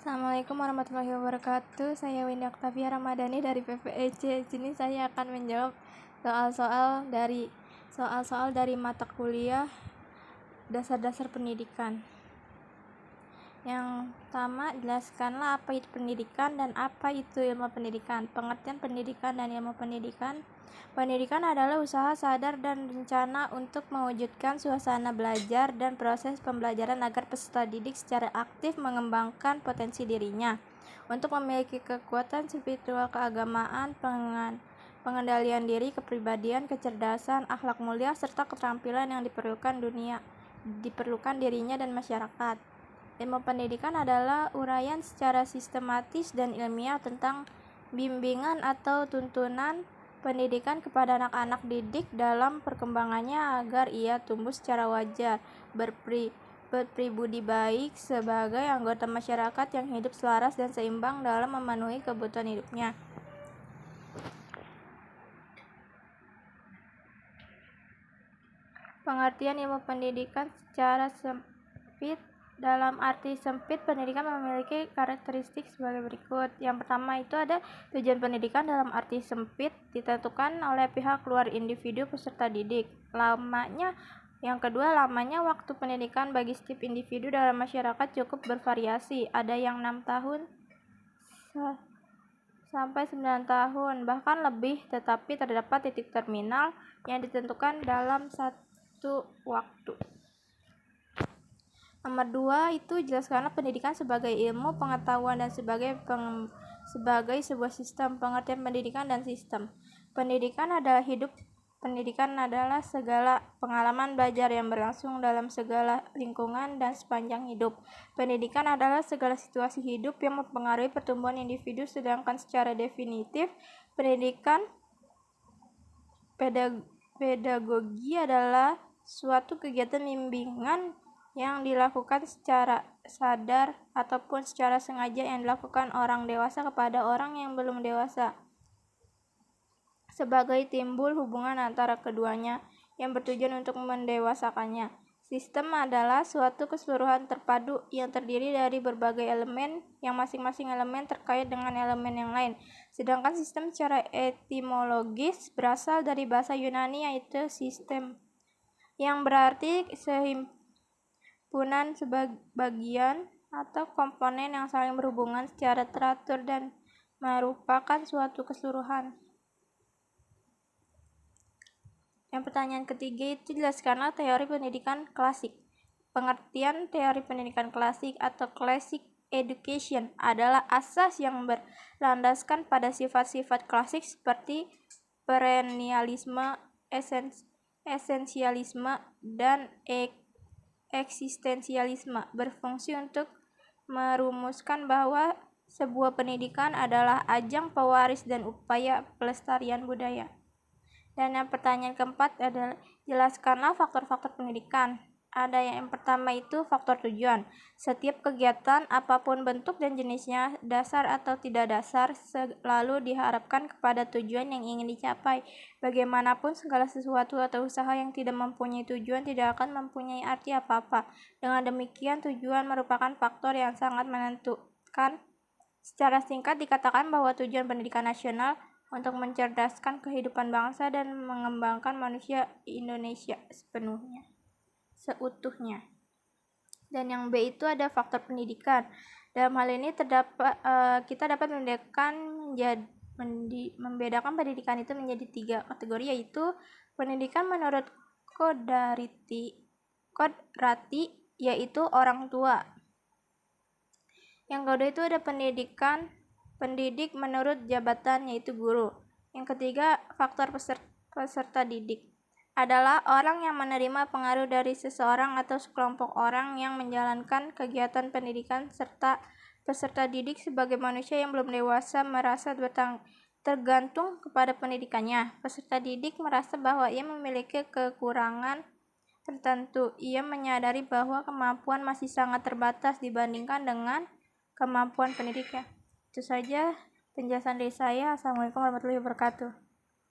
Assalamualaikum warahmatullahi wabarakatuh. Saya Windy Oktavia Ramadhani dari PPEC. Di sini saya akan menjawab soal-soal dari mata kuliah dasar-dasar pendidikan. Yang pertama, jelaskanlah apa itu pendidikan dan apa itu ilmu pendidikan. Pengertian pendidikan dan ilmu pendidikan. Pendidikan adalah usaha sadar dan rencana untuk mewujudkan suasana belajar dan proses pembelajaran agar peserta didik secara aktif mengembangkan potensi dirinya untuk memiliki kekuatan spiritual, keagamaan, pengendalian diri, kepribadian, kecerdasan, akhlak mulia, serta keterampilan yang diperlukan dirinya dan masyarakat. Ilmu pendidikan adalah uraian secara sistematis dan ilmiah tentang bimbingan atau tuntunan pendidikan kepada anak-anak didik dalam perkembangannya agar ia tumbuh secara wajar, berpribudi baik sebagai anggota masyarakat yang hidup selaras dan seimbang dalam memenuhi kebutuhan hidupnya. Pengertian ilmu pendidikan secara sempit. Dalam arti sempit, pendidikan memiliki karakteristik sebagai berikut. Yang pertama itu ada tujuan pendidikan dalam arti sempit ditentukan oleh pihak luar individu peserta didik. Yang kedua, lamanya waktu pendidikan bagi setiap individu dalam masyarakat cukup bervariasi. Ada yang 6 tahun sampai 9 tahun, bahkan lebih, tetapi terdapat titik terminal yang ditentukan dalam satu waktu. Nomor 2 itu jelaskanlah pendidikan sebagai ilmu pengetahuan dan sebagai sebuah sistem. Pengertian pendidikan dan sistem. Pendidikan adalah hidup. Pendidikan adalah segala pengalaman belajar yang berlangsung dalam segala lingkungan dan sepanjang hidup. Pendidikan adalah segala situasi hidup yang mempengaruhi pertumbuhan individu, sedangkan secara definitif pendidikan pedagogi adalah suatu kegiatan bimbingan yang dilakukan secara sadar ataupun secara sengaja yang dilakukan orang dewasa kepada orang yang belum dewasa sebagai timbul hubungan antara keduanya yang bertujuan untuk mendewasakannya. Sistem adalah suatu keseluruhan terpadu yang terdiri dari berbagai elemen yang masing-masing elemen terkait dengan elemen yang lain. Sedangkan sistem secara etimologis berasal dari bahasa Yunani yaitu sistem, yang berarti himpunan sebagian atau komponen yang saling berhubungan secara teratur dan merupakan suatu keseluruhan. Yang pertanyaan ketiga itu jelaskanlah teori pendidikan klasik. Pengertian teori pendidikan klasik atau classic education adalah asas yang berlandaskan pada sifat-sifat klasik seperti perennialisme, esensialisme, dan eksistensialisme, berfungsi untuk merumuskan bahwa sebuah pendidikan adalah ajang pewaris dan upaya pelestarian budaya. Dan yang pertanyaan keempat adalah jelaskanlah faktor-faktor pendidikan. Ada yang pertama itu faktor tujuan. Setiap kegiatan apapun bentuk dan jenisnya, dasar atau tidak dasar, selalu diharapkan kepada tujuan yang ingin dicapai. Bagaimanapun segala sesuatu atau usaha yang tidak mempunyai tujuan tidak akan mempunyai arti apa-apa. Dengan demikian, tujuan merupakan faktor yang sangat menentukan. Secara singkat dikatakan bahwa tujuan pendidikan nasional untuk mencerdaskan kehidupan bangsa dan mengembangkan manusia Indonesia seutuhnya. Dan yang B itu ada faktor pendidikan. Dalam hal ini kita dapat membedakan pendidikan itu menjadi 3 kategori, yaitu pendidikan menurut kodrati, yaitu orang tua. Yang kedua itu ada pendidik menurut jabatan, yaitu guru. Yang ketiga, faktor peserta didik adalah orang yang menerima pengaruh dari seseorang atau sekelompok orang yang menjalankan kegiatan pendidikan, serta peserta didik sebagai manusia yang belum dewasa merasa tergantung kepada pendidikannya. Peserta didik merasa bahwa ia memiliki kekurangan tertentu. Ia menyadari bahwa kemampuan masih sangat terbatas dibandingkan dengan kemampuan pendidiknya. Itu saja penjelasan dari saya. Assalamualaikum warahmatullahi wabarakatuh.